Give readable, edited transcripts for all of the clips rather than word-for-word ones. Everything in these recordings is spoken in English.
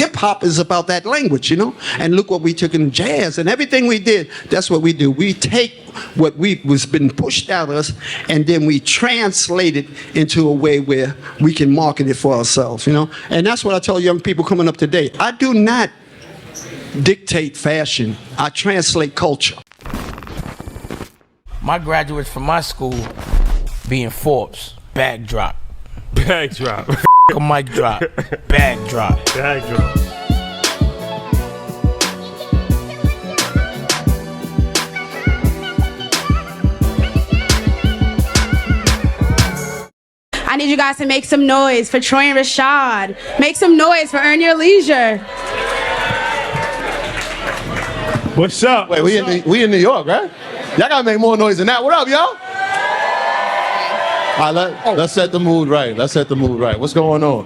hip hop is about that language, you know. And look what we took in jazz and everything we did. That's what we do. We take what was been pushed out of us, and then we translate it into a way where we can market it for ourselves, you know. And that's what I tell young people coming up today. I do not dictate fashion. I translate culture. My graduates from my school being Forbes, bag drop. Bag drop. A mic drop, bag drop. Bag drop. I need you guys to make some noise for Troy and Rashad. Make some noise for Earn Your Leisure. What's up? Wait, we in New York, right? Y'all gotta make more noise than that. What up, y'all? All right, let's set the mood right. Let's set the mood right. What's going on?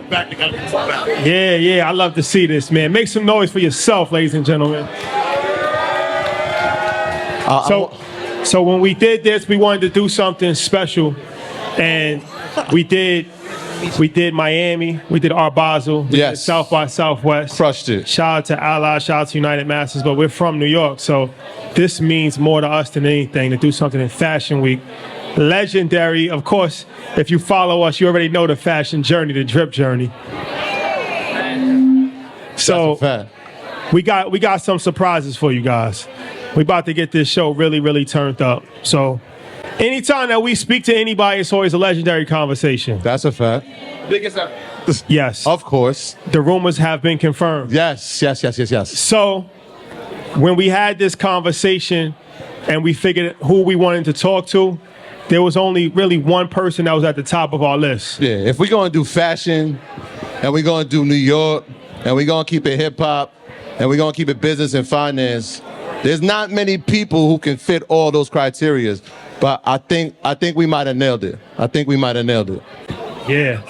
Yeah, I love to see this, man. Make some noise for yourself, ladies and gentlemen. So when we did this, we wanted to do something special, and we did Miami, we did Art Basel, we did South by Southwest. Crushed it. Shout out to Allies, shout out to United Masters, but we're from New York, so this means more to us than anything to do something in Fashion Week. Legendary, of course, if you follow us, you already know the fashion journey, the drip journey. So we got some surprises for you guys. We about to get this show really, really turned up. So anytime that we speak to anybody, it's always a legendary conversation. That's a fact. Biggest ever. Yes. Of course. The rumors have been confirmed. Yes. So when we had this conversation and we figured who we wanted to talk to, there was only really one person that was at the top of our list. Yeah, if we're gonna do fashion, and we're gonna do New York, and we're gonna keep it hip hop, and we're gonna keep it business and finance, there's not many people who can fit all those criteria. But I think we might have nailed it. Yeah.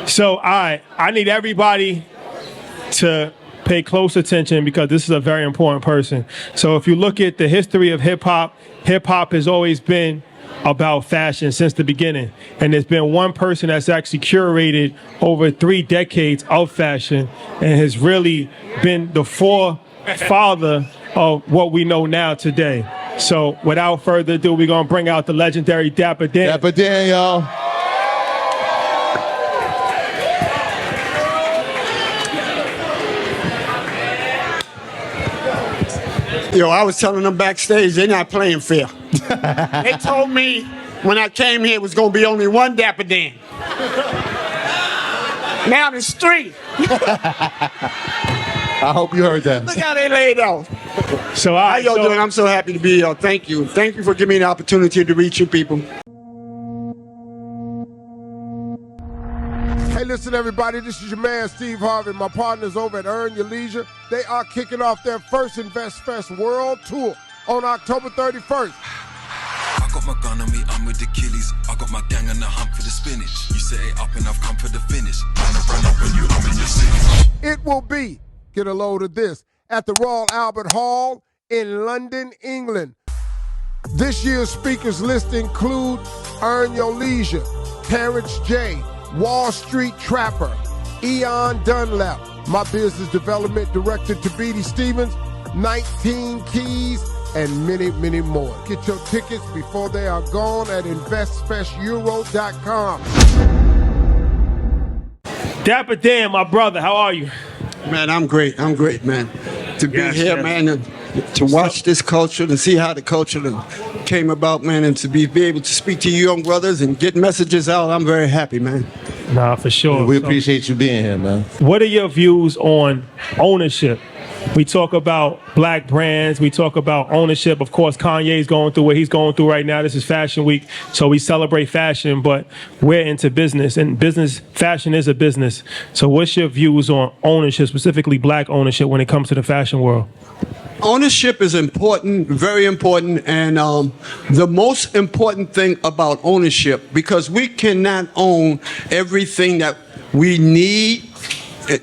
So I need everybody to pay close attention because this is a very important person. So if you look at the history of hip hop has always been about fashion since the beginning. And there's been one person that's actually curated over 3 decades of fashion and has really been the forefather of what we know now today. So without further ado, we're going to bring out the legendary Dapper Dan. Dapper Dan, y'all. Yo, I was telling them backstage, they're not playing fair. They told me when I came here it was going to be only one Dapper Dan. Now there's 3. I hope you heard that. Look how they laid out. So how y'all doing? I'm so happy to be here. Thank you. Thank you for giving me the opportunity to reach you people. Hey, listen, everybody. This is your man, Steve Harvey. My partners over at Earn Your Leisure. They are kicking off their first Invest Fest World Tour on October 31st. I got my gun on me, I'm with Achilles. I got my gang on the hunt for the spinach. You set it up and I've come for the finish. Run up on you, I'm in your city. It will be, get a load of this, at the Royal Albert Hall in London, England. This year's speakers list include Earn Your Leisure, Terrence J., Wall Street Trapper, Eon Dunlap, my business development director Tabidi Stevens, 19 Keys, and many, many more. Get your tickets before they are gone at investfesteuro.com. Dapper Dan, my brother, how are you? Man, I'm great, man. To be here, man, to watch this culture and see how the culture came about, man, and to be able to speak to you young brothers and get messages out, I'm very happy, man. Nah, for sure. We appreciate you being here, man. What are your views on ownership? We talk about black brands. We talk about ownership. Of course, Kanye's going through what he's going through right now. This is Fashion Week, so we celebrate fashion, but we're into business, and fashion is a business. So what's your views on ownership, specifically black ownership, when it comes to the fashion world? Ownership is important, very important, and the most important thing about ownership, because we cannot own everything that we need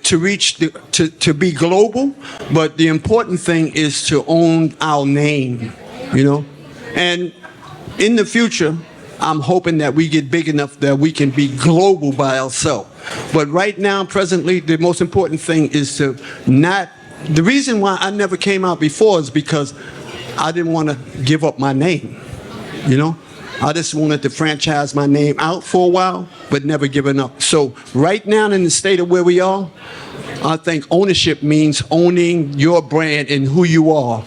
to reach to be global, but the important thing is to own our name, you know. And in the future, I'm hoping that we get big enough that we can be global by ourselves. But right now, presently, the most important thing is to not. The reason why I never came out before is because I didn't want to give up my name. You know, I just wanted to franchise my name out for a while, but never giving up. So right now, in the state of where we are, I think ownership means owning your brand and who you are,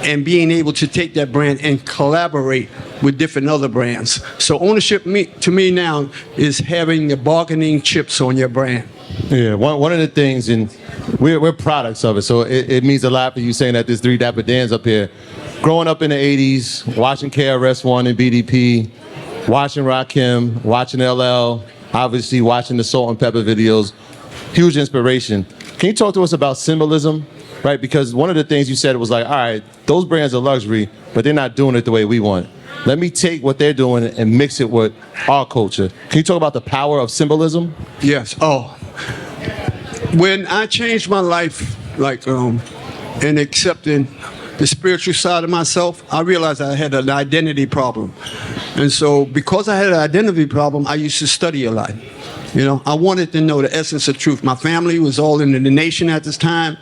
and being able to take that brand and collaborate with different other brands. So ownership to me now is having the bargaining chips on your brand. Yeah, one of the things, and we're products of it, so it means a lot for you saying that there's 3 Dapper Dans up here. Growing up in the 80s, watching KRS-One and BDP, watching Rakim, watching LL, obviously watching the Salt and Pepper videos, huge inspiration. Can you talk to us about symbolism? Right, because one of the things you said was like, all right, those brands are luxury, but they're not doing it the way we want. Let me take what they're doing and mix it with our culture. Can you talk about the power of symbolism? Yes. Oh, when I changed my life, like in accepting the spiritual side of myself, I realized I had an identity problem. And so because I had an identity problem, I used to study a lot. You know, I wanted to know the essence of truth. My family was all in the nation at this time,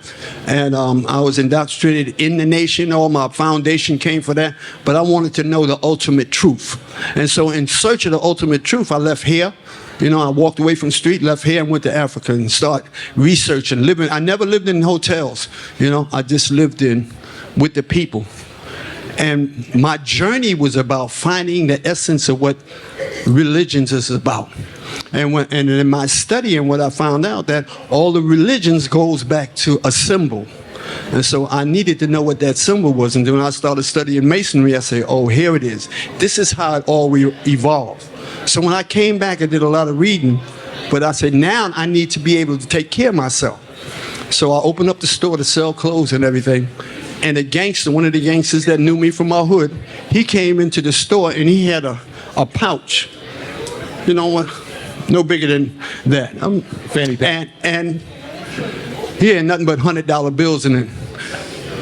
and I was indoctrinated in the nation. All my foundation came for that, but I wanted to know the ultimate truth. And so in search of the ultimate truth, I left here. You know, I walked away from the street, left here, and went to Africa and started researching, living. I never lived in hotels. You know, I just lived with the people. And my journey was about finding the essence of what religions is about. And in my studying, what I found out that all the religions goes back to a symbol. And so I needed to know what that symbol was. And then when I started studying masonry, I said, oh, here it is. This is how it all evolved. So when I came back, I did a lot of reading. But I said, now I need to be able to take care of myself. So I opened up the store to sell clothes and everything. And a gangster, one of the gangsters that knew me from my hood, he came into the store and he had a pouch. You know what? No bigger than that. Fanny pack. And he had nothing but $100 bills in it.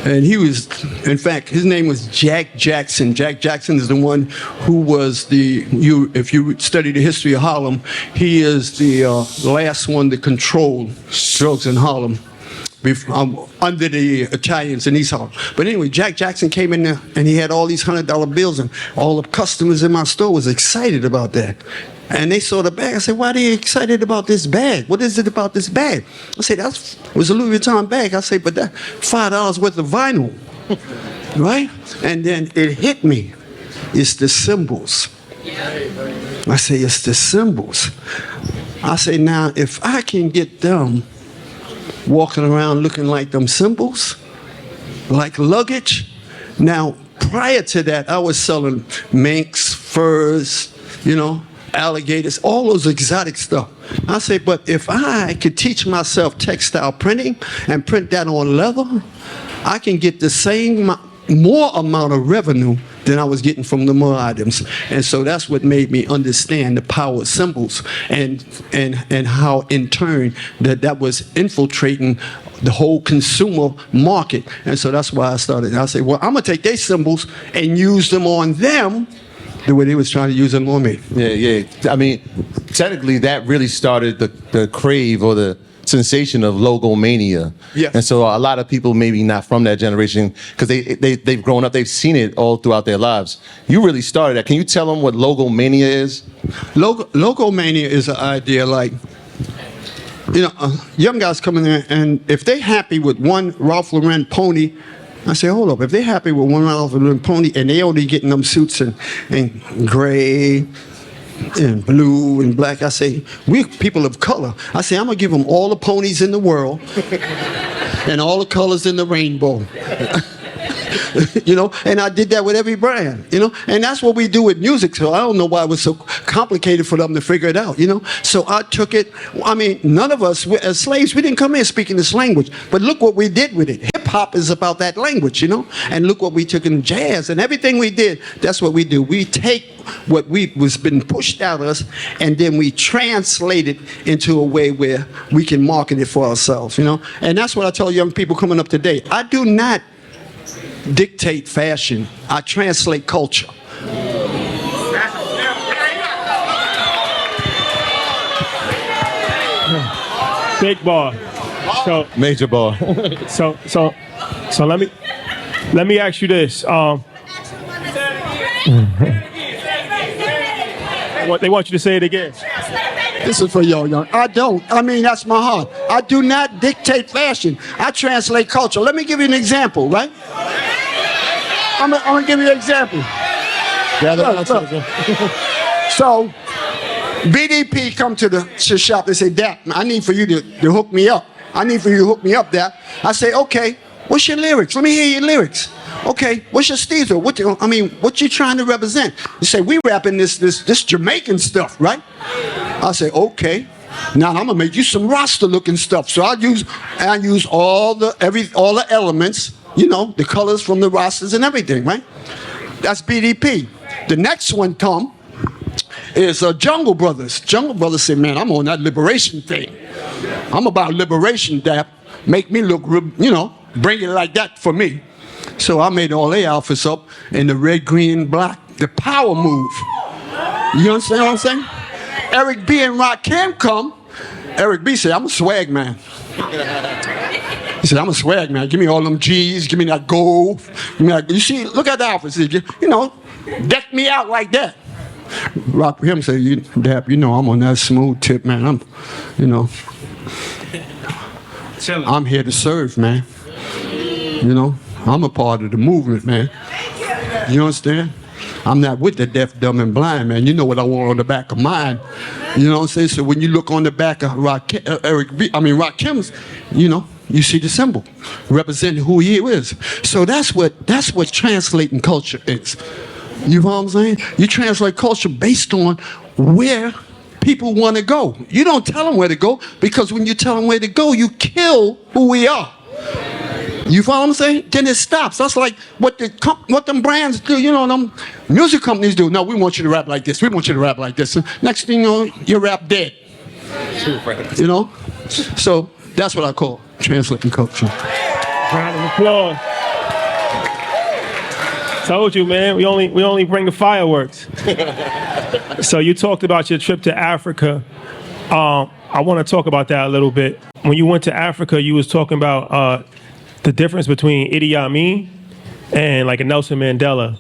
And he was, in fact, his name was Jack Jackson. Jack Jackson is the one who was if you study the history of Harlem, he is the last one to control drugs in Harlem. Under the Italians in East Harlem. But anyway, Jack Jackson came in there and he had all these $100 bills, and all the customers in my store was excited about that. And they saw the bag. I said, why are they excited about this bag? What is it about this bag? I said, it was a Louis Vuitton bag. I said, but that $5 worth of vinyl, right? And then it hit me. It's the symbols. I say, it's the symbols. I say, now, if I can get them walking around looking like them symbols, like luggage. Now, prior to that, I was selling minks, furs, you know, alligators, all those exotic stuff. I say, but if I could teach myself textile printing and print that on leather, I can get the same more amount of revenue than I was getting from the more items. And so that's what made me understand the power of symbols and how in turn that was infiltrating the whole consumer market. And so that's why I started. I said, well, I'm gonna take their symbols and use them on them the way they was trying to use them on me. Yeah. I mean, technically that really started the crave or the sensation of logomania. Yeah. And so a lot of people maybe not from that generation, because they've grown up, they've seen it all throughout their lives. You really started that. Can you tell them what logomania is? Logomania is an idea like, you know, young guys come in there, and if they're happy with one Ralph Lauren pony, I say, hold up, if they're happy with one Ralph Lauren pony and they only getting them suits in gray and blue and black, I say, we're people of color. I say, I'm gonna give them all the ponies in the world and all the colors in the rainbow. You know, and I did that with every brand, you know, and that's what we do with music. So I don't know why it was so complicated for them to figure it out, you know. So I took it. I mean, none of us as slaves, we didn't come here speaking this language, but look what we did with it. Hip hop is about that language, you know, and look what we took in jazz and everything we did. That's what we do. We take what was been pushed out of us, and then we translate it into a way where we can market it for ourselves, you know. And that's what I tell young people coming up today. I do not dictate fashion. I translate culture. Big bar. So Major ball. so let me ask you this. They want you to say it again. This is for y'all, young. I mean, that's my heart. I do not dictate fashion. I translate culture. Let me give you an example, right? I'm gonna give you an example. Look. So, BDP come to the shop. They say, Dap, I need for you to hook me up. I need for you to hook me up, Dap. I say, okay, what's your lyrics? Let me hear your lyrics. Okay, what's your steezer? What you trying to represent? You say, we rapping this Jamaican stuff, right? I say, okay. Now I'm gonna make you some Rasta looking stuff. So I use all the elements, you know, the colors from the Rastas and everything, right? That's BDP. The next one is Jungle Brothers. Jungle Brothers say, man, I'm on that liberation thing. I'm about liberation, Dap. Make me look, you know, bring it like that for me. So I made all their outfits up in the red, green, and black. The power move. You understand what I'm saying? Eric B and Rakim come. Eric B said, I'm a swag man. He said, I'm a swag man. Give me all them G's. Give me that gold. Give me that. You see, look at the outfits. You know, deck me out like that. Rakim said, Dap, you know I'm on that smooth tip, man. I'm here to serve, man. You know, I'm a part of the movement, man. You understand? I'm not with the deaf, dumb, and blind, man. You know what I want on the back of mine. You know what I'm saying? So when you look on the back of Rakim's, you know, you see the symbol representing who he is. So that's what translating culture is. You know what I'm saying? You translate culture based on where people want to go. You don't tell them where to go, because when you tell them where to go, you kill who we are. You follow what I'm saying? Then it stops. That's like what them brands do, you know, them music companies do. No, we want you to rap like this. We want you to rap like this. Next thing you know, you rap dead. You know? So that's what I call translating culture. Round of applause. Told you, man. We only bring the fireworks. So you talked about your trip to Africa. I want to talk about that a little bit. When you went to Africa, you was talking about the difference between Idi Amin and like a Nelson Mandela.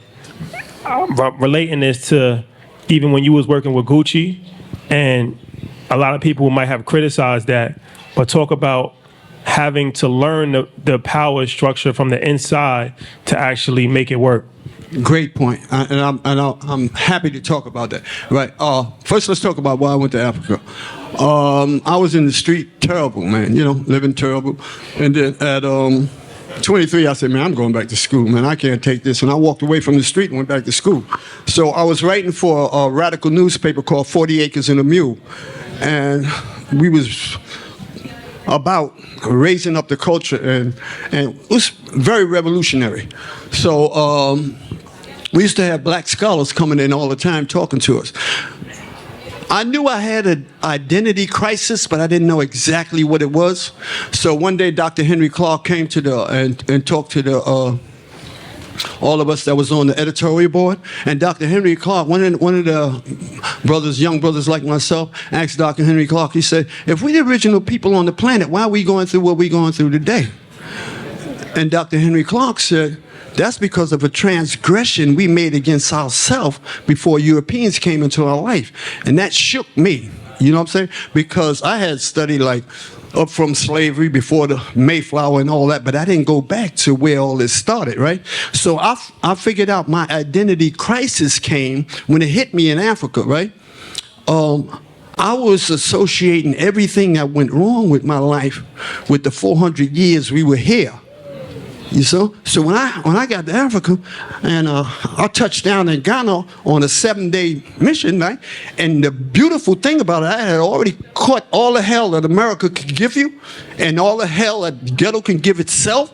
I'm relating this to even when you was working with Gucci, and a lot of people might have criticized that, but talk about having to learn the power structure from the inside to actually make it work. Great point, and I'm happy to talk about that. Right. First, let's talk about why I went to Africa. I was in the street, terrible, man. You know, living terrible, and then at 23, I said, man, I'm going back to school, man. I can't take this, and I walked away from the street and went back to school. So I was writing for a radical newspaper called 40 Acres and a Mule, and we was about raising up the culture, and it was very revolutionary. So we used to have black scholars coming in all the time talking to us. I knew I had an identity crisis, but I didn't know exactly what it was. So one day, Dr. Henry Clark came to and talked to all of us that was on the editorial board. And Dr. Henry Clark, one of the brothers, young brothers like myself, asked Dr. Henry Clark, he said, if we're the original people on the planet, why are we going through what we're going through today? And Dr. Henry Clark said, that's because of a transgression we made against ourselves before Europeans came into our life. And that shook me, you know what I'm saying? Because I had studied like up from slavery before the Mayflower and all that, but I didn't go back to where all this started, right? So I figured out my identity crisis came when it hit me in Africa, right? I was associating everything that went wrong with my life with the 400 years we were here. You see? So when I got to Africa, and I touched down in Ghana on a 7-day mission, right? And the beautiful thing about it, I had already caught all the hell that America could give you, and all the hell that the ghetto can give itself.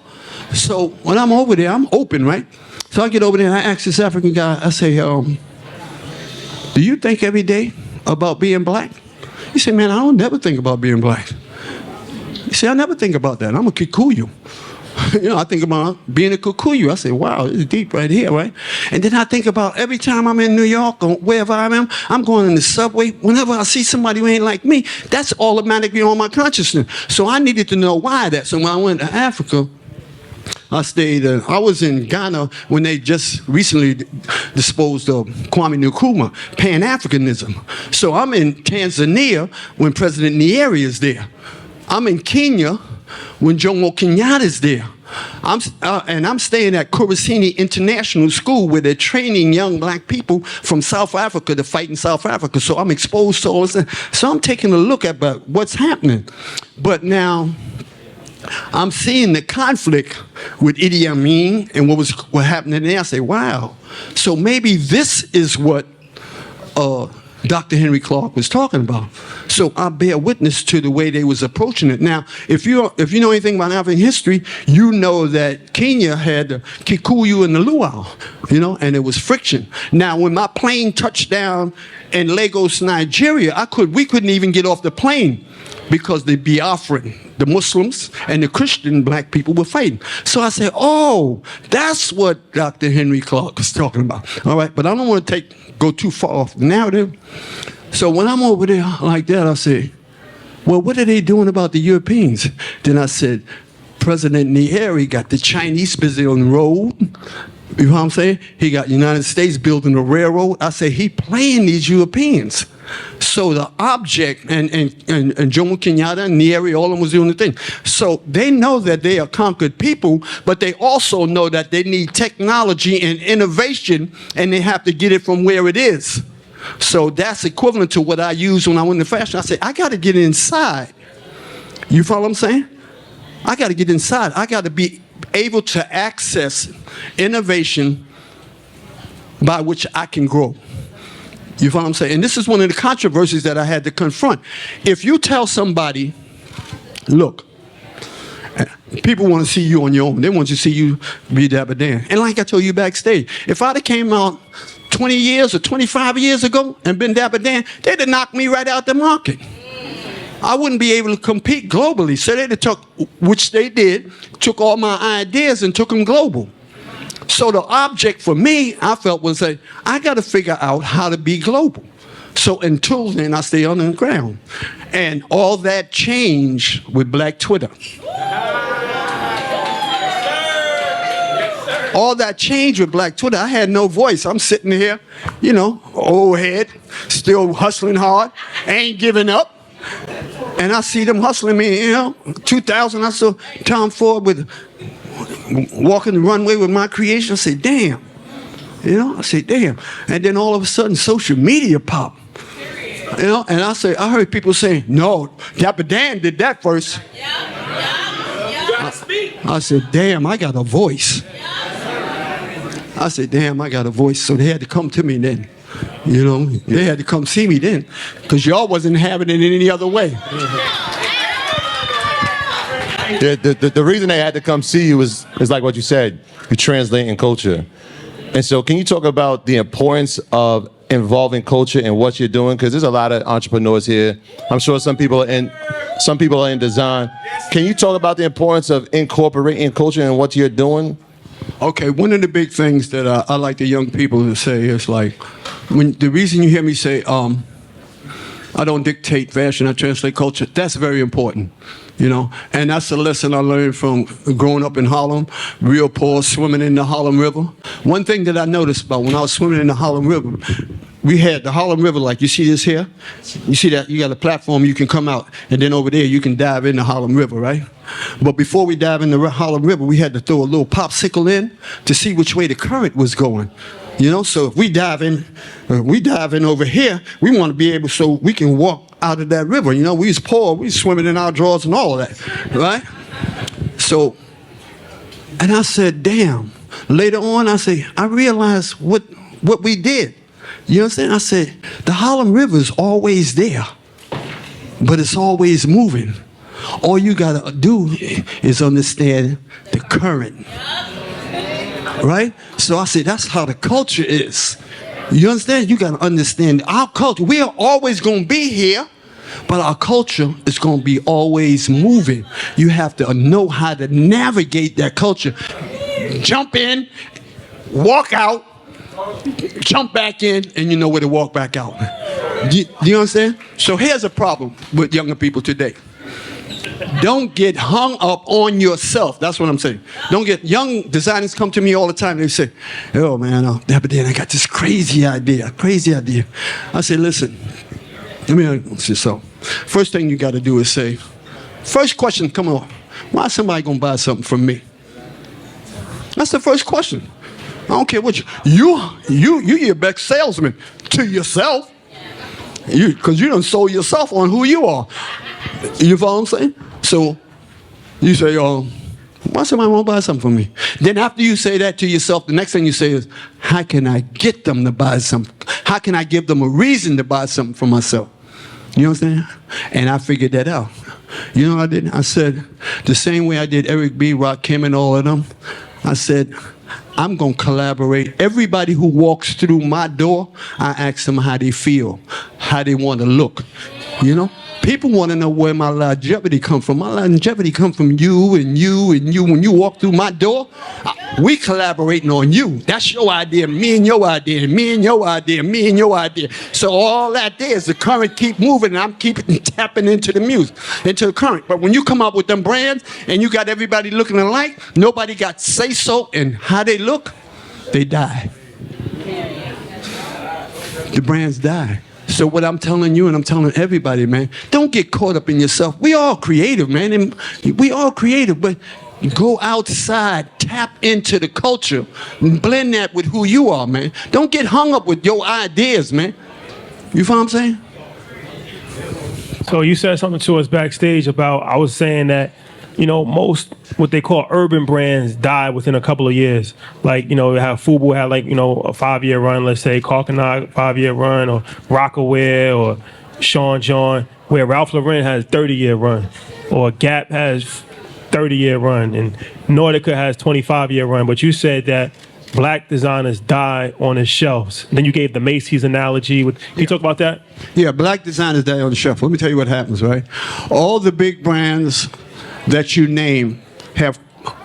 So when I'm over there, I'm open, right? So I get over there and I ask this African guy, I say, do you think every day about being black? He said, man, I don't never think about being black. He said, I never think about that. I'm a Kikuyu. I think about being a Kikuyu. I say, wow, this is deep right here, right? And then I think about every time I'm in New York or wherever I am, I'm going in the subway. Whenever I see somebody who ain't like me, that's automatically on my consciousness. So I needed to know why that. So when I went to Africa, I was in Ghana when they just recently disposed of Kwame Nkrumah, Pan-Africanism. So I'm in Tanzania when President Nyerere is there. I'm in Kenya when Jomo Kenyatta is there. I'm staying at Kurasini International School where they're training young black people from South Africa to fight in South Africa. So I'm exposed to all this. So I'm taking a look at what's happening. But now, I'm seeing the conflict with Idi Amin and what happened there. I say, wow. So maybe this is what Dr. Henry Clark was talking about. So I bear witness to the way they was approaching it. Now, if you know anything about African history, you know that Kenya had the Kikuyu and the Luau, and it was friction. Now, when my plane touched down in Lagos, Nigeria, we couldn't even get off the plane because the Biafran, the Muslims, and the Christian black people were fighting. So I said, oh, that's what Dr. Henry Clark was talking about. All right, but I don't want to go too far off the narrative. So when I'm over there like that, I say, well, what are they doing about the Europeans? Then I said, President Nyerere got the Chinese building a road. You know what I'm saying? He got the United States building a railroad. I say, he playing these Europeans. So the object, and Jomo Kenyatta and Nyerere, all of them was doing the thing. So they know that they are conquered people, but they also know that they need technology and innovation, and they have to get it from where it is. So that's equivalent to what I use when I went into fashion. I say, I got to get inside. You follow what I'm saying? I got to get inside. I got to be able to access innovation by which I can grow. You follow what I'm saying? And this is one of the controversies that I had to confront. If you tell somebody, look, people want to see you on your own. They want to see you be Dapper Dan. And like I told you backstage, if I'd have came out 20 years or 25 years ago and been Dapper Dan, they'd have knocked me right out the market. I wouldn't be able to compete globally. So they'd have took, which they did, took all my ideas and took them global. So the object for me, I felt, was that I got to figure out how to be global. So until then, I stay underground. And all that changed with Black Twitter. All that changed with Black Twitter. I had no voice. I'm sitting here, old head, still hustling hard, ain't giving up. And I see them hustling me, 2000, I saw Tom Ford walking the runway with my creation. I say, damn. I say, damn. And then all of a sudden, social media popped. And I heard people saying, no, Dapper Dan did that first. I said, damn, I got a voice. I said, damn, I got a voice. So they had to come to me then. They had to come see me then. Because y'all wasn't having it in any other way. The reason they had to come see you is like what you said. You're translating culture. And so can you talk about the importance of involving culture in what you're doing? Because there's a lot of entrepreneurs here. I'm sure some people are in design. Can you talk about the importance of incorporating culture in what you're doing? Okay, one of the big things that I like the young people to say is like, the reason you hear me say, I don't dictate fashion, I translate culture, that's very important, And that's a lesson I learned from growing up in Harlem, real poor, swimming in the Harlem River. One thing that I noticed about when I was swimming in the Harlem River, we had the Harlem River, like you see this here? You see that? You got a platform, you can come out, and then over there you can dive in the Harlem River, right? But before we dive in the Harlem River, we had to throw a little popsicle in to see which way the current was going. So if we dive in over here, we want to be able so we can walk out of that river. We was poor, we was swimming in our drawers and all of that, right? So, and I said, damn. Later on, I realized what we did. You understand? I said, the Harlem River is always there, but it's always moving. All you gotta do is understand the current. Right? So I said, that's how the culture is. You understand? You got to understand our culture. We are always going to be here, But our culture is going to be always moving. You have to know how to navigate that culture. Jump in, walk out, jump back in, and you know where to walk back out. Do you understand? So here's a problem with younger people today. Don't get hung up on yourself. That's what I'm saying. Don't get, young designers come to me all the time. They say, oh man, Dapper Dan, I got this crazy idea. I say, listen, let me say so. First thing you got to do is say, first question, come on, why is somebody going to buy something from me? That's the first question. I don't care what you're your best salesman to yourself. Because you done sold yourself on who you are. You follow what I'm saying? So you say, why somebody won't buy something from me? Then after you say that to yourself, the next thing you say is, how can I get them to buy something? How can I give them a reason to buy something for myself? You know what I'm saying? And I figured that out. You know what I did? I said, the same way I did Eric B., Rakim, and all of them, I said, I'm going to collaborate. Everybody who walks through my door, I ask them how they feel, how they want to look, you know? People want to know where my longevity come from. My longevity come from you and you and you. When you walk through my door, we collaborating on you. That's your idea, me and your idea, me and your idea, me and your idea. So all that there is the current keep moving, and I'm keeping tapping into the music, into the current. But when you come up with them brands and you got everybody looking alike, nobody got say-so in how they look, they die. The brands die. So what I'm telling you and I'm telling everybody, man, don't get caught up in yourself. We all creative, man. And we all creative, but go outside, tap into the culture, and blend that with who you are, man. Don't get hung up with your ideas, man. You feel what I'm saying? So you said something to us backstage about, I was saying that, you know, most what they call urban brands die within a couple of years. Like, you know, how FUBU had like, you know, a 5-year run, let's say, Carcanog 5-year run, or Rockaware, or Sean John, where Ralph Lauren has 30-year run, or Gap has 30-year run, and Nautica has 25-year run. But you said that black designers die on the shelves. Then you gave the Macy's analogy. Can you talk about that? Yeah, black designers die on the shelf. Let me tell you what happens, right? All the big brands that you name have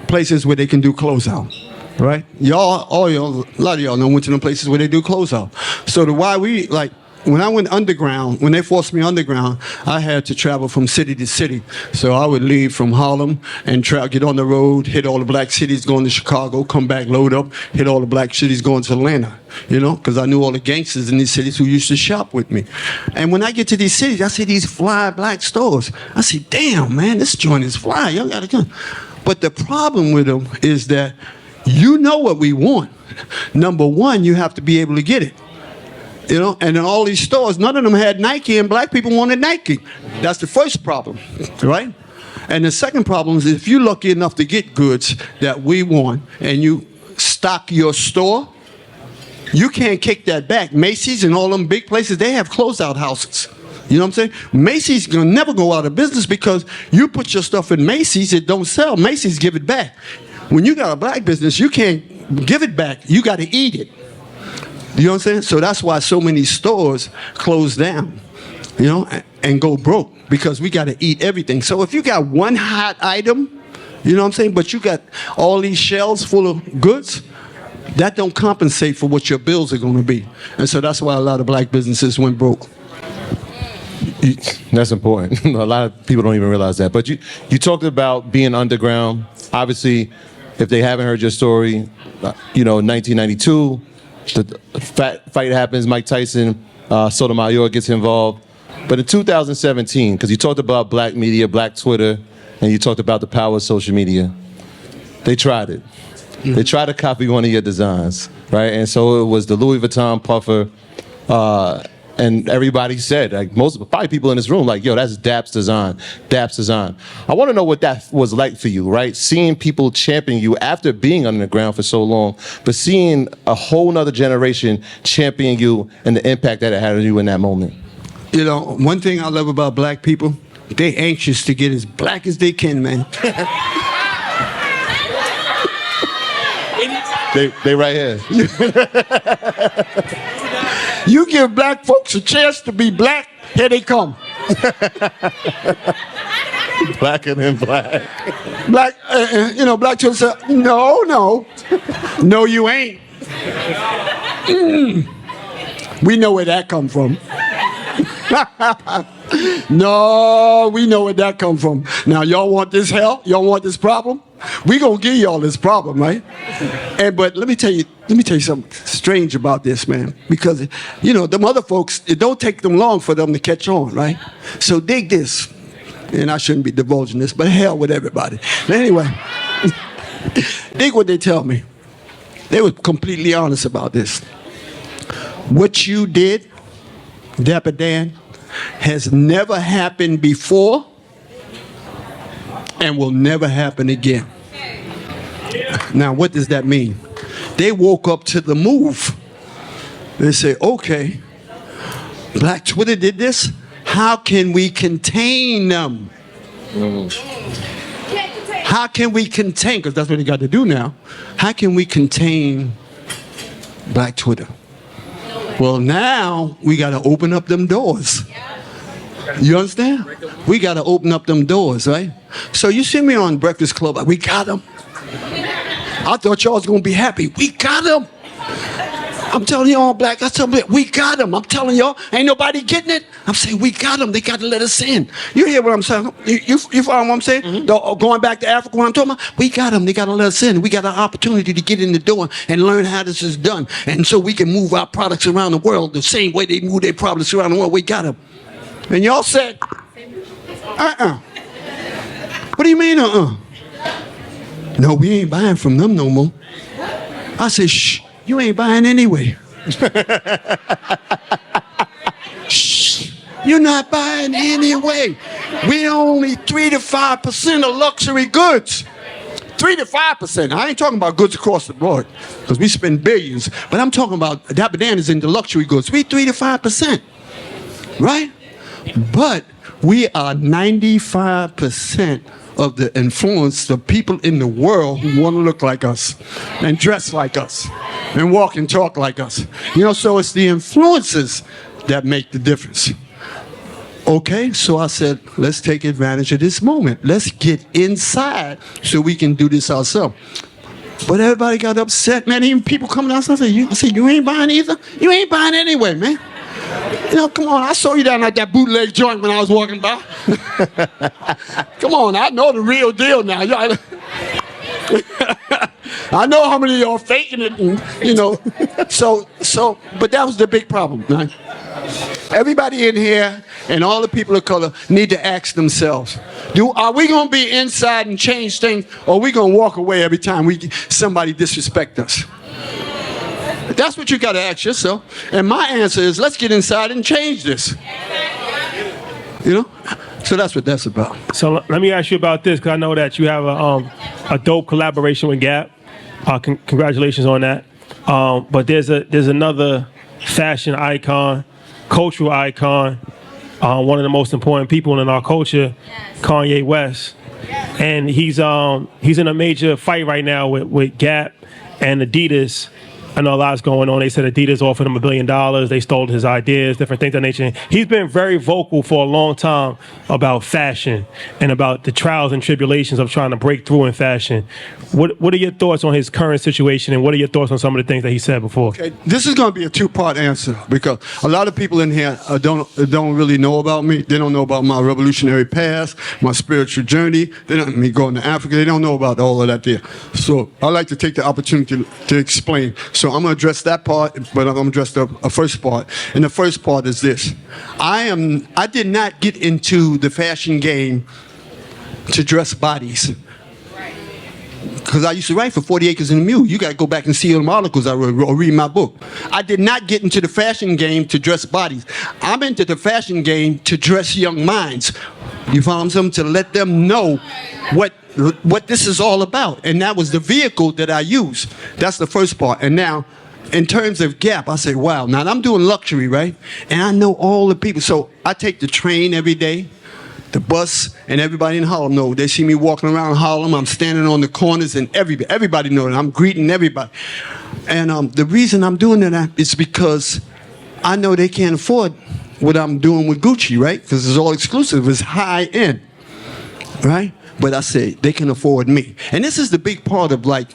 places where they can do closeout, right? A lot of y'all know went to them places where they do closeout. So when I went underground, when they forced me underground, I had to travel from city to city. So I would leave from Harlem and get on the road, hit all the black cities going to Chicago, come back, load up, hit all the black cities going to Atlanta, you know, because I knew all the gangsters in these cities who used to shop with me. And when I get to these cities, I see these fly black stores. I say, damn, man, this joint is fly. Y'all got to come. But the problem with them is that you know what we want. Number one, you have to be able to get it. You know, and in all these stores, none of them had Nike, and black people wanted Nike. That's the first problem, right? And the second problem is if you're lucky enough to get goods that we want and you stock your store, you can't kick that back. Macy's and all them big places, they have closeout houses. You know what I'm saying? Macy's gonna never go out of business because you put your stuff in Macy's, it don't sell. Macy's give it back. When you got a black business, you can't give it back. You got to eat it. You know what I'm saying? So that's why so many stores close down, you know, and go broke, because we got to eat everything. So if you got one hot item, you know what I'm saying, but you got all these shelves full of goods, that don't compensate for what your bills are going to be. And so that's why a lot of black businesses went broke. That's important. A lot of people don't even realize that. But you talked about being underground. Obviously, if they haven't heard your story, you know, in 1992, the fight happens, Mike Tyson, Sotomayor gets involved. But in 2017, because you talked about black media, black Twitter, and you talked about the power of social media, they tried it. Mm-hmm. They tried to copy one of your designs, right? And so it was the Louis Vuitton puffer, and everybody said, like probably people in this room, like, yo, that's Dap's design, Dap's design. I want to know what that was like for you, right? Seeing people champion you after being underground for so long, but seeing a whole nother generation champion you and the impact that it had on you in that moment. You know, one thing I love about black people, they anxious to get as black as they can, man. They right here. You give black folks a chance to be black, here they come. Blacker than black. Black, Black Twitter said, no, you ain't. We know where that come from. No, we know where that come from. Now, y'all want this hell? Y'all want this problem? We gonna give y'all this problem, right? But let me tell you something strange about this, man. Because, them other folks, it don't take them long for them to catch on, right? So dig this. And I shouldn't be divulging this, but hell with everybody. But anyway, dig what they tell me. They were completely honest about this. What you did, Dapper Dan, has never happened before and will never happen again. Now, what does that mean? They woke up to the move. They say, okay, Black Twitter did this. How can we contain them? How can we contain, because that's what they got to do now. How can we contain Black Twitter? Well, now we got to open up them doors. You understand? We got to open up them doors, right? So you see me on Breakfast Club, we got them. I thought y'all was going to be happy. We got them. I'm telling y'all, Black, we got them. I'm telling y'all, ain't nobody getting it. I'm saying we got them. They got to let us in. You hear what I'm saying? You follow what I'm saying? Mm-hmm. Going back to Africa, what I'm talking about? We got them. They got to let us in. We got an opportunity to get in the door and learn how this is done. And so we can move our products around the world the same way they move their products around the world. We got them. And y'all said, What do you mean, No, we ain't buying from them no more. I said, shh. You ain't buying anyway. Shh, you're not buying anyway. We're only 3 to 5% of luxury goods. 3 to 5%. I ain't talking about goods across the board, because we spend billions. But I'm talking about Dapper Dan is into luxury goods. We 3 to 5%, right? But we are 95% of the influence of people in the world who want to look like us and dress like us and walk and talk like us. So it's the influences that make the difference. Okay, so I said, let's take advantage of this moment. Let's get inside so we can do this ourselves. But everybody got upset, man. Even people coming outside, I said, you ain't buying either? You ain't buying anyway, man. Come on, I saw you down at that bootleg joint when I was walking by. Come on, I know the real deal now. I know how many of y'all faking it, and, but that was the big problem, right? Everybody in here and all the people of color need to ask themselves, are we going to be inside and change things, or are we going to walk away every time somebody disrespect us? That's what you got to ask yourself. And my answer is, let's get inside and change this. So that's what that's about. So let me ask you about this, because I know that you have a dope collaboration with Gap. Congratulations on that. But there's another fashion icon, cultural icon, one of the most important people in our culture, Kanye West. And he's in a major fight right now with Gap and Adidas. I know a lot's going on. They said Adidas offered him $1 billion. They stole his ideas, different things of that nature. He's been very vocal for a long time about fashion and about the trials and tribulations of trying to break through in fashion. What are your thoughts on his current situation, and what are your thoughts on some of the things that he said before? Okay, this is going to be a two-part answer, because a lot of people in here don't really know about me. They don't know about my revolutionary past, my spiritual journey. They don't me going to Africa. They don't know about all of that there. So I like to take the opportunity to explain. So I'm going to address that part, but I'm going to address the first part. And the first part is this. I did not get into the fashion game to dress bodies. Because I used to write for 40 Acres and a Mule. You got to go back and see them articles I wrote or read my book. I did not get into the fashion game to dress bodies. I'm into the fashion game to dress young minds. You follow what I'm saying? To let them know what this is all about. And that was the vehicle that I used. That's the first part. And now, in terms of Gap, I say, wow. Now, I'm doing luxury, right? And I know all the people. So I take the train every day, the bus, and everybody in Harlem know. They see me walking around Harlem. I'm standing on the corners, and everybody knows. I'm greeting everybody. And the reason I'm doing that is because I know they can't afford what I'm doing with Gucci, right? Because it's all exclusive, it's high end, right? But I said, they can afford me. And this is the big part of like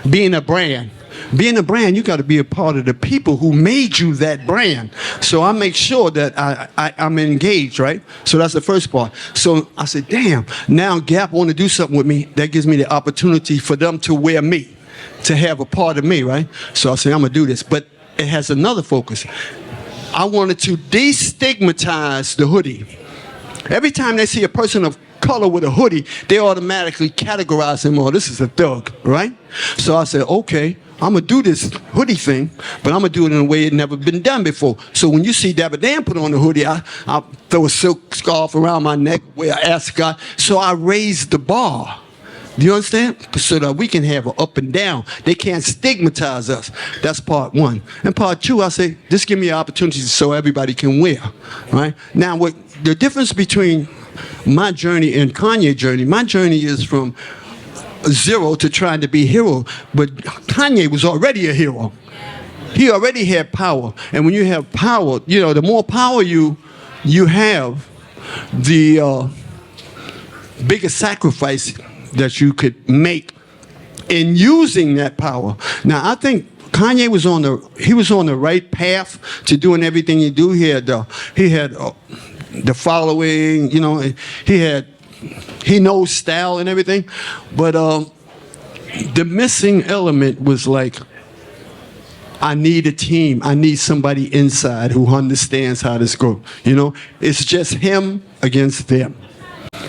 being a brand. Being a brand, you got to be a part of the people who made you that brand. So I make sure that I'm engaged, right? So that's the first part. So I said, damn, now Gap want to do something with me. That gives me the opportunity for them to wear me, to have a part of me, right? So I said, I'm going to do this. But it has another focus. I wanted to destigmatize the hoodie. Every time they see a person of color with a hoodie, they automatically categorize him, oh, this is a thug, right? So I said, okay, I'm going to do this hoodie thing, but I'm going to do it in a way it never been done before. So when you see Dapper Dan put on the hoodie, I throw a silk scarf around my neck, wear an ascot. So I raised the bar. Do you understand? So that we can have an up and down. They can't stigmatize us. That's part one. And part two, I say, just give me an opportunity so everybody can wear, right? Now, what the difference between my journey and Kanye's journey, my journey is from zero to trying to be a hero, but Kanye was already a hero. He already had power. And when you have power, you know, the more power you have, the bigger sacrifice that you could make in using that power. Now, I think Kanye was on the right path to doing everything he do. He had the following, you know, he knows style and everything, but the missing element was like, I need a team. I need somebody inside who understands how this goes. You know, it's just him against them.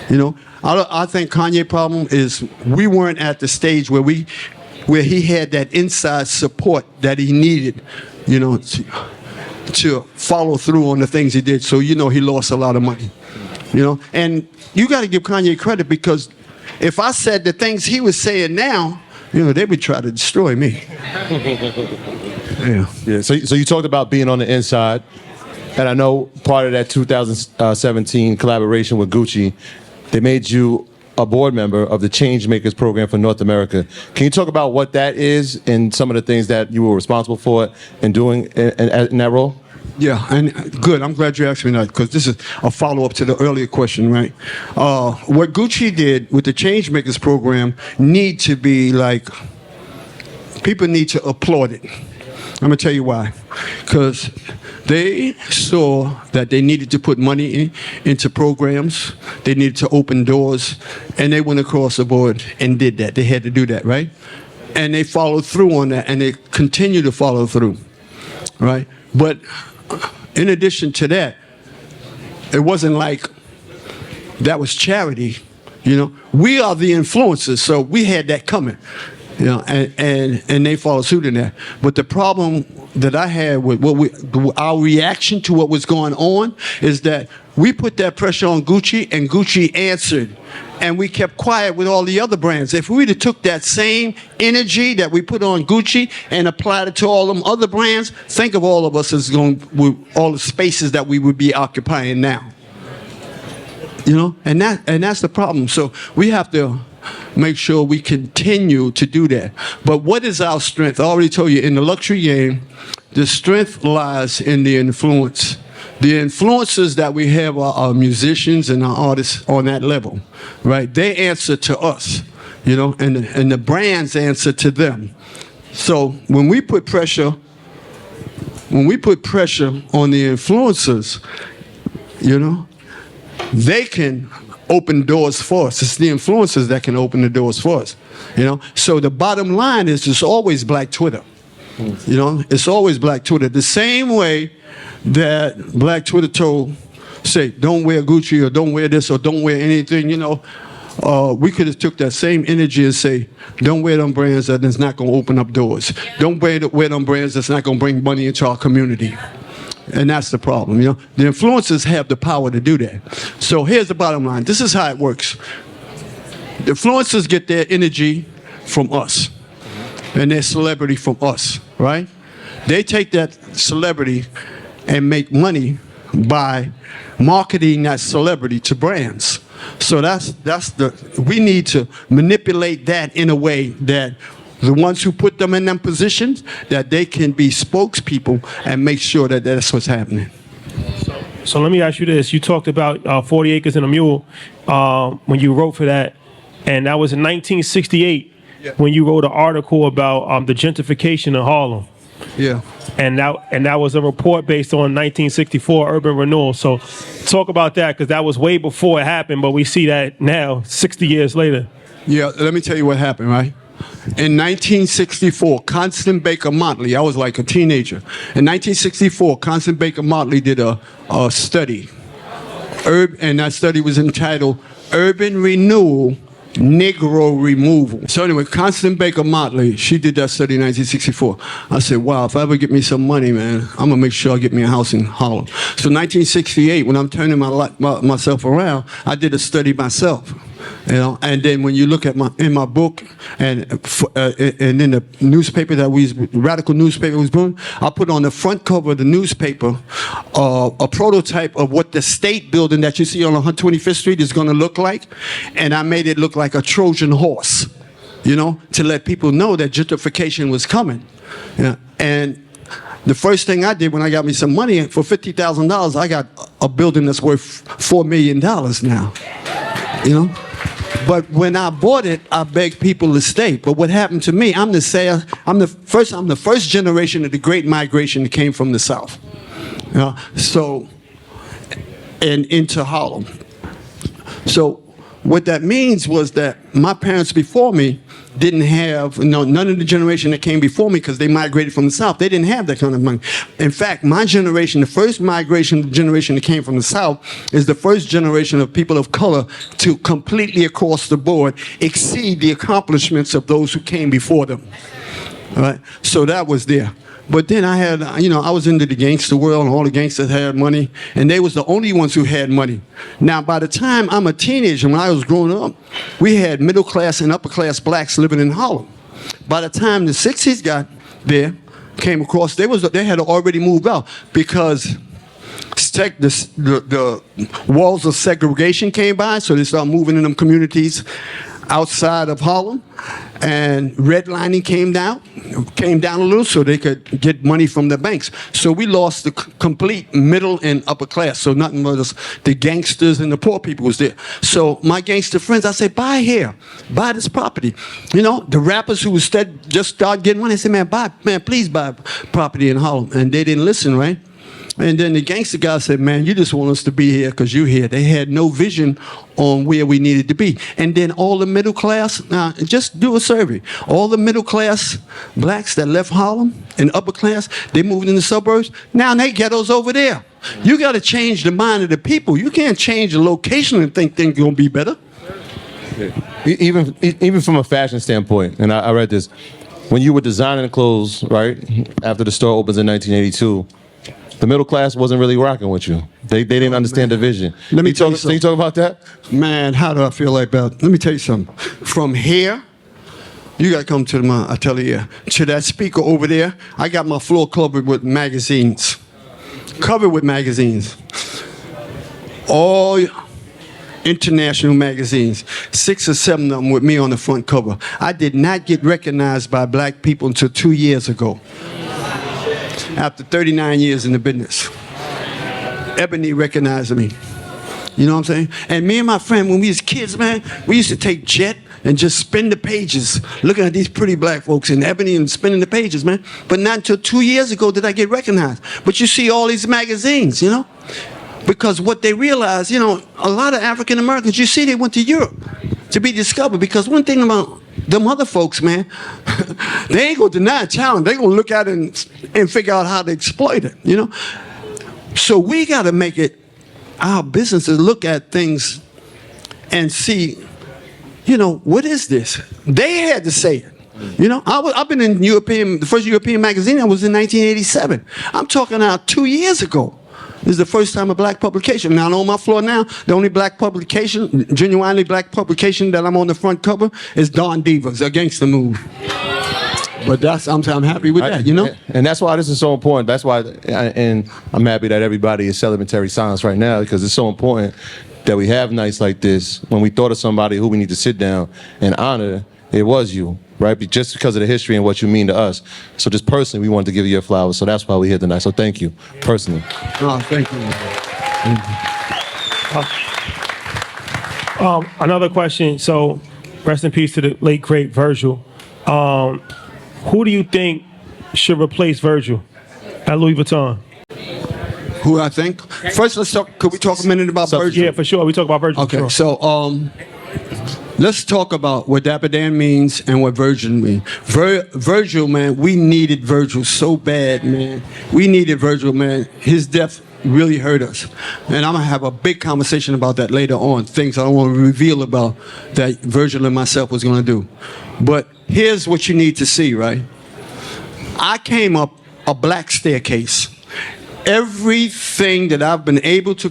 You know, I think Kanye's problem is we weren't at the stage where he had that inside support that he needed, you know, to follow through on the things he did. So, you know, he lost a lot of money, you know. And you got to give Kanye credit, because if I said the things he was saying now, you know, they would try to destroy me. Yeah. So you talked about being on the inside, and I know part of that 2017 collaboration with Gucci, they made you a board member of the Changemakers program for North America. Can you talk about what that is and some of the things that you were responsible for in doing in that role? Yeah, and good. I'm glad you asked me that, because this is a follow-up to the earlier question, right? What Gucci did with the Changemakers program need to be like, people need to applaud it. I'm going to tell you why. Because they saw that they needed to put money into programs. They needed to open doors. And they went across the board and did that. They had to do that, right? And they followed through on that, and they continue to follow through, right? But in addition to that, it wasn't like that was charity, you know. We are the influencers, so we had that coming. You know, and they followed suit in that. But the problem that I had with our reaction to what was going on is that we put that pressure on Gucci, and Gucci answered. And we kept quiet with all the other brands. If we'd have took that same energy that we put on Gucci and applied it to all them other brands, think of all of us as going with all the spaces that we would be occupying now. You know, and that's the problem. So we have to make sure we continue to do that. But what is our strength? I already told you, in the luxury game, the strength lies in the influence. The influencers that we have are our musicians and our artists on that level, right? They answer to us, you know, and the brands answer to them. So when we put pressure on the influencers, you know, they can open doors for us. It's the influencers that can open the doors for us, you know. So the bottom line is it's always Black Twitter. You know, it's always Black Twitter. The same way that Black Twitter say, don't wear Gucci or don't wear this or don't wear anything, you know, we could have took that same energy and say, don't wear them brands that's not going to open up doors. Don't wear them brands that's not going to bring money into our community. And that's the problem, you know. The influencers have the power to do that. So here's the bottom line. This is how it works. The influencers get their energy from us and their celebrity from us, right? They take that celebrity and make money by marketing that celebrity to brands. So we need to manipulate that in a way that the ones who put them in them positions, that they can be spokespeople and make sure that that's what's happening. So let me ask you this. You talked about 40 Acres and a Mule when you wrote for that. And that was in 1968 when you wrote an article about the gentrification of Harlem. Yeah. And that was a report based on 1964 urban renewal. So talk about that, because that was way before it happened, but we see that now, 60 years later. Yeah, let me tell you what happened, right? In 1964, Constance Baker Motley, I was like a teenager. In 1964, Constance Baker Motley did a study. And that study was entitled Urban Renewal, Negro Removal. So anyway, Constance Baker Motley, she did that study in 1964. I said, wow, if I ever get me some money, man, I'm gonna make sure I get me a house in Harlem. So 1968, when I'm turning myself around, I did a study myself. You know, and then when you look at in my book and in the newspaper radical newspaper was born, I put on the front cover of the newspaper a prototype of what the state building that you see on 125th Street is going to look like, and I made it look like a Trojan horse, you know, to let people know that gentrification was coming. Yeah, and the first thing I did when I got me some money for $50,000, I got a building that's worth $4 million now, you know. But when I bought it, I begged people to stay. But what happened to me, I'm the first generation of the Great Migration that came from the South. And into Harlem. So what that means was that my parents before me didn't have, none of the generation that came before me, because they migrated from the South, they didn't have that kind of money. In fact, my generation, the first migration generation that came from the South, is the first generation of people of color to completely across the board exceed the accomplishments of those who came before them. All right? So that was there. But then I had, I was into the gangster world, and all the gangsters had money, and they was the only ones who had money. Now, by the time I'm a teenager, when I was growing up, we had middle class and upper class blacks living in Harlem. By the time the 60s got there, came across, they had already moved out, because the walls of segregation came by, so they started moving in them communities outside of Harlem, and redlining came down a little so they could get money from the banks. So we lost the complete middle and upper class. So nothing but the gangsters and the poor people was there. So my gangster friends, I said, buy here, buy this property. You know, the rappers who just started getting money, I said, man, please buy property in Harlem. And they didn't listen, right? And then the gangster guy said, man, you just want us to be here because you're here. They had no vision on where we needed to be. And then all the middle class, now just do a survey. All the middle class blacks that left Harlem and upper class, they moved in the suburbs. Now they ghettos over there. You got to change the mind of the people. You can't change the location and think things are going to be better. Even from a fashion standpoint, and I read this, when you were designing clothes, right, after the store opens in 1982, the middle class wasn't really rocking with you. They didn't understand the vision. Let me tell you something. Can you talk about that? Man, how do I feel like that? Let me tell you something. From here, you got to come to my atelier. To that speaker over there, I got my floor covered with magazines. Covered with magazines. All international magazines. 6 or 7 of them with me on the front cover. I did not get recognized by black people until 2 years ago. After 39 years in the business. Ebony recognized me. You know what I'm saying? And me and my friend, when we was kids, man, we used to take jet and just spin the pages, looking at these pretty black folks in Ebony and spinning the pages, man. But not until 2 years ago did I get recognized. But you see all these magazines, you know? Because what they realized, a lot of African Americans, you see, they went to Europe to be discovered. Because one thing about them other folks, man, they ain't gonna deny talent. They gonna look at it and figure out how to exploit it, So we gotta make it our business to look at things and see, what is this? They had to say it. I've been in the first European magazine I was in 1987. I'm talking now 2 years ago. This is the first time a black publication. Now, on my floor now, the only black publication, genuinely black publication that I'm on the front cover is Don Diva's, A Gangsta Move. But I'm happy with that, And that's why this is so important. That's why, and I'm happy that everybody is celebratory silence right now, because it's so important that we have nights like this. When we thought of somebody who we need to sit down and honor, it was you, right? Just because of the history and what you mean to us. So just personally, we wanted to give you your flowers. So that's why we're here tonight. So thank you, personally. Oh, thank you. Another question. So, rest in peace to the late great Virgil. Who do you think should replace Virgil at Louis Vuitton? Who I think? First, let's talk. Could we talk a minute about Virgil? Yeah, for sure. We talk about Virgil. Okay, for sure. so let's talk about what Dapper Dan means and what Virgil means. Virgil, man, we needed Virgil so bad, man. We needed Virgil, man. His death really hurt us. And I'm going to have a big conversation about that later on, things I don't want to reveal about that Virgil and myself was going to do. But here's what you need to see, right? I came up a black staircase. Everything that I've been able to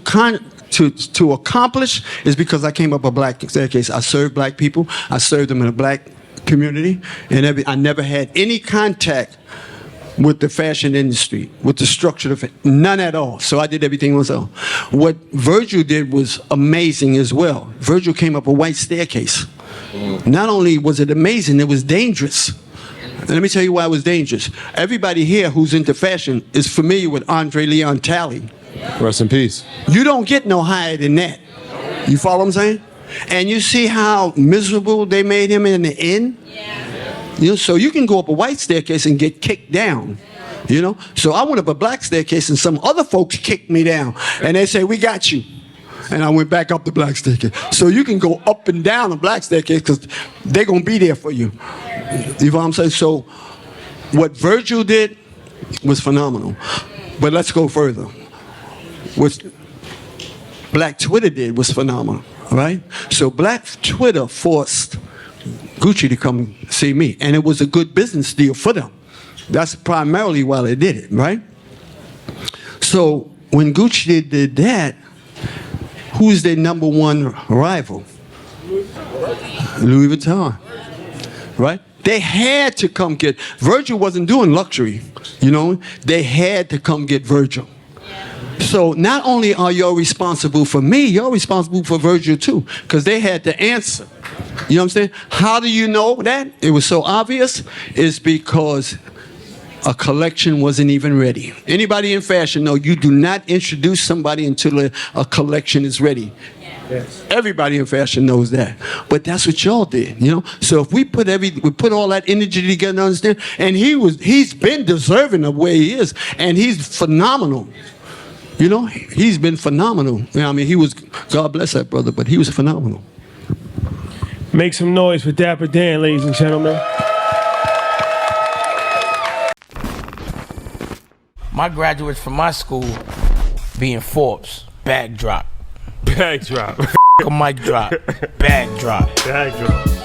accomplish is because I came up a black staircase. I served black people. I served them in a black community. And I never had any contact with the fashion industry, with the structure of it, none at all. So I did everything myself. What Virgil did was amazing as well. Virgil came up a white staircase. Not only was it amazing, it was dangerous. And let me tell you why it was dangerous. Everybody here who's into fashion is familiar with Andre Leon Talley. Rest in peace. You don't get no higher than that. You follow what I'm saying? And you see how miserable they made him in the end? You know, so you can go up a white staircase and get kicked down. You know? So I went up a black staircase and some other folks kicked me down. And they say, we got you. And I went back up the black staircase. So you can go up and down a black staircase because they're going to be there for you. You know what I'm saying? So what Virgil did was phenomenal. But let's go further. What Black Twitter did was phenomenal, right? So Black Twitter forced Gucci to come see me. And it was a good business deal for them. That's primarily why they did it, right? So when Gucci did that, who's their number one rival? Louis Vuitton, right? They had to come get, Virgil wasn't doing luxury, you know? They had to come get Virgil. So not only are y'all responsible for me, you're responsible for Virgil too, because they had to answer. You know what I'm saying? How do you know that? It was so obvious. It's because a collection wasn't even ready. Anybody in fashion know you do not introduce somebody until a collection is ready. Yes. Everybody in fashion knows that. But that's what y'all did, you know? So if we put all that energy together, understand? And he's been deserving of where he is, and he's phenomenal. You know, he's been phenomenal. I mean, he was, God bless that brother, but he was phenomenal. Make some noise for Dapper Dan, ladies and gentlemen. My graduates from my school being Forbes, bag drop. Bag drop. A mic drop, bag drop. Bag drop.